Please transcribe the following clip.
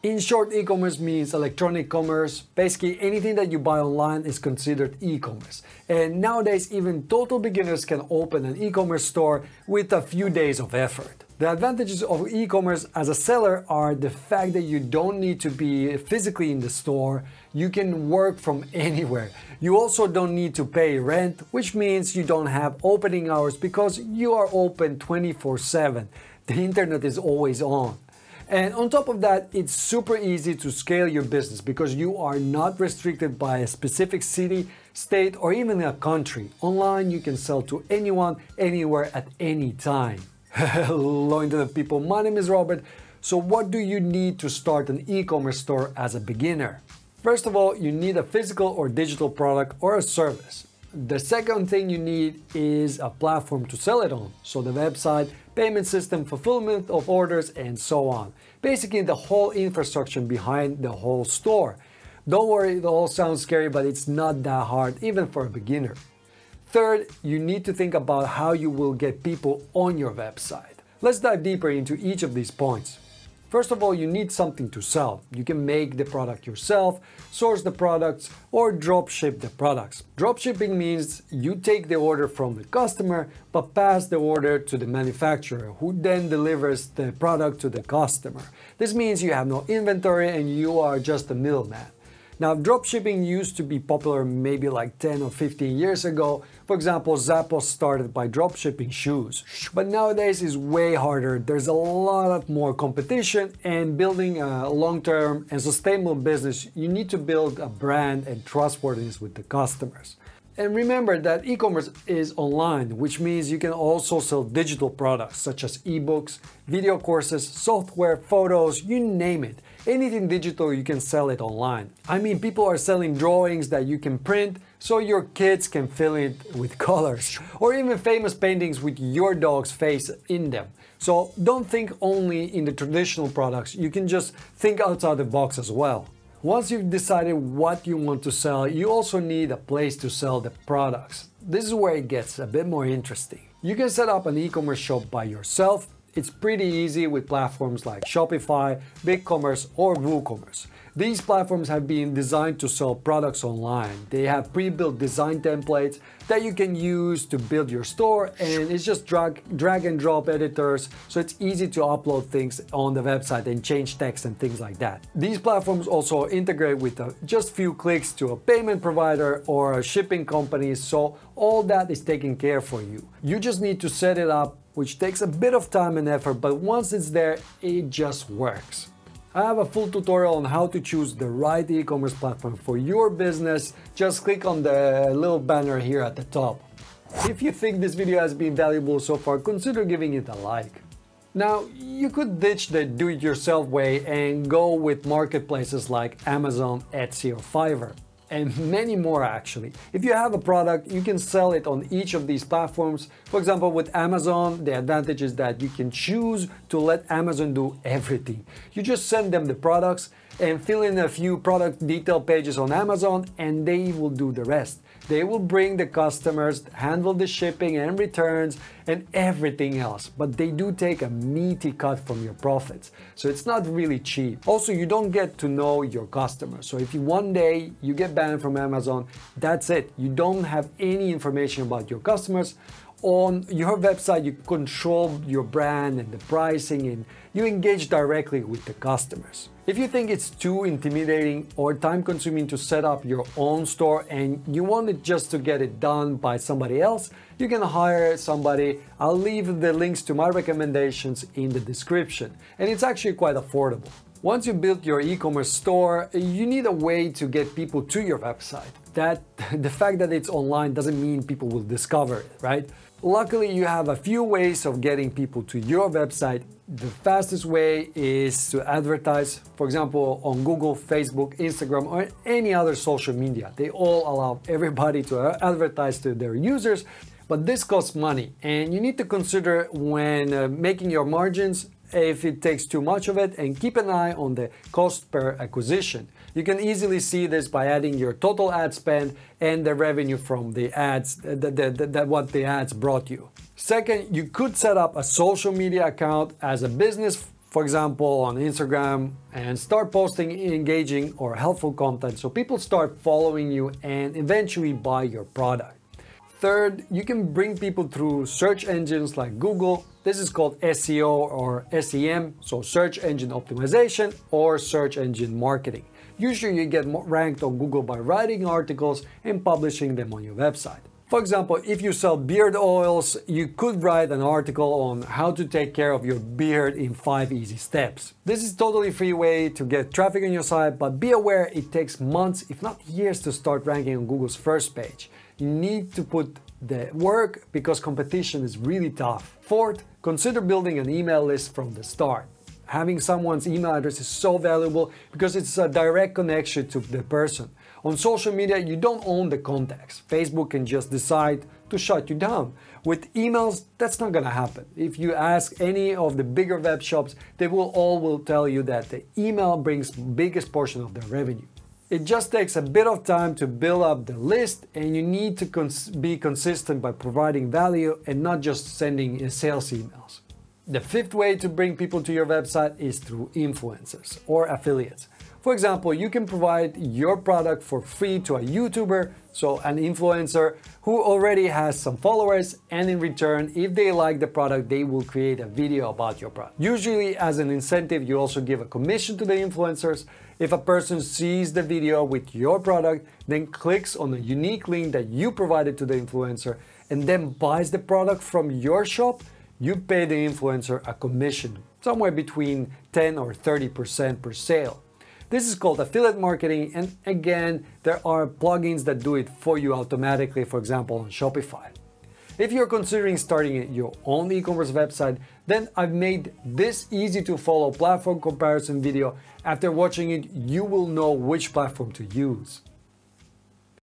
In short, e-commerce means electronic commerce. Basically, anything that you buy online is considered e-commerce. And nowadays, even total beginners can open an e-commerce store with a few days of effort. The advantages of e-commerce as a seller are the fact that you don't need to be physically in the store. You can work from anywhere. You also don't need to pay rent, which means you don't have opening hours because you are open 24/7. The internet is always on. And on top of that, it's super easy to scale your business because you are not restricted by a specific city, state, or even a country. Online, you can sell to anyone, anywhere, at any time. Hello, Internet people, my name is Robert. So what do you need to start an e-commerce store as a beginner? First of all, you need a physical or digital product or a service. The second thing you need is a platform to sell it on. So the website, payment system, fulfillment of orders, and so on. Basically, the whole infrastructure behind the whole store. Don't worry, it all sounds scary, but it's not that hard, even for a beginner. Third, you need to think about how you will get people on your website. Let's dive deeper into each of these points. First of all, you need something to sell. You can make the product yourself, source the products, or drop ship the products. Drop shipping means you take the order from the customer, but pass the order to the manufacturer, who then delivers the product to the customer. This means you have no inventory and you are just a middleman. Now, dropshipping used to be popular maybe like 10 or 15 years ago. For example, Zappos started by dropshipping shoes. But nowadays it's way harder. There's a lot more competition, and building a long-term and sustainable business, you need to build a brand and trustworthiness with the customers. And remember that e-commerce is online, which means you can also sell digital products such as ebooks, video courses, software, photos, you name it. Anything digital, you can sell it online. I mean, people are selling drawings that you can print so your kids can fill it with colors, or even famous paintings with your dog's face in them. So don't think only in the traditional products, you can just think outside the box as well. Once you've decided what you want to sell, you also need a place to sell the products. This is where it gets a bit more interesting. You can set up an e-commerce shop by yourself. It's pretty easy with platforms like Shopify, BigCommerce, or WooCommerce. These platforms have been designed to sell products online. They have pre-built design templates that you can use to build your store, and it's just drag and drop editors, so it's easy to upload things on the website and change text and things like that. These platforms also integrate with just few clicks to a payment provider or a shipping company, so all that is taken care for you. You just need to set it up, which takes a bit of time and effort, but once it's there, it just works. I have a full tutorial on how to choose the right e-commerce platform for your business. Just click on the little banner here at the top. If you think this video has been valuable so far, consider giving it a like. Now, you could ditch the do-it-yourself way and go with marketplaces like Amazon, Etsy, or Fiverr. And many more actually. If you have a product, you can sell it on each of these platforms. For example, with Amazon, the advantage is that you can choose to let Amazon do everything. You just send them the products and fill in a few product detail pages on Amazon, and they will do the rest. They will bring the customers, handle the shipping and returns and everything else, but they do take a meaty cut from your profits. So it's not really cheap. Also, you don't get to know your customers. So if one day you get banned from Amazon, that's it. You don't have any information about your customers. On your website, you control your brand and the pricing, and you engage directly with the customers. If you think it's too intimidating or time-consuming to set up your own store and you want it just to get it done by somebody else, you can hire somebody. I'll leave the links to my recommendations in the description, and it's actually quite affordable. Once you build your e-commerce store, you need a way to get people to your website. The fact that it's online doesn't mean people will discover it, right? Luckily, you have a few ways of getting people to your website. The fastest way is to advertise, for example, on Google, Facebook, Instagram, or any other social media. They all allow everybody to advertise to their users, but this costs money, and you need to consider when making your margins if it takes too much of it, and keep an eye on the cost per acquisition. You can easily see this by adding your total ad spend and the revenue from the ads, what the ads brought you. Second, you could set up a social media account as a business for example on Instagram, and start posting engaging or helpful content so people start following you and eventually buy your product. Third, you can bring people through search engines like Google. This is called SEO or SEM, so search engine optimization or search engine marketing. Usually you get ranked on Google by writing articles and publishing them on your website. For example, if you sell beard oils, you could write an article on how to take care of your beard in 5 easy steps. This is totally free way to get traffic on your site, but be aware it takes months, if not years, to start ranking on Google's first page. You need to put the work because competition is really tough. Fourth, consider building an email list from the start. Having someone's email address is so valuable because it's a direct connection to the person. On social media, you don't own the contacts. Facebook can just decide to shut you down. With emails, that's not gonna happen. If you ask any of the bigger web shops, they will tell you that the email brings biggest portion of their revenue. It just takes a bit of time to build up the list, and you need to be consistent by providing value and not just sending sales emails. The fifth way to bring people to your website is through influencers or affiliates. For example, you can provide your product for free to a YouTuber, so an influencer who already has some followers, and in return, if they like the product, they will create a video about your product. Usually as an incentive, you also give a commission to the influencers. If a person sees the video with your product, then clicks on a unique link that you provided to the influencer and then buys the product from your shop, you pay the influencer a commission, somewhere between 10 or 30% per sale. This is called affiliate marketing, and again, there are plugins that do it for you automatically, for example on Shopify. If you're considering starting your own e-commerce website, then I've made this easy to follow platform comparison video. After watching it, you will know which platform to use.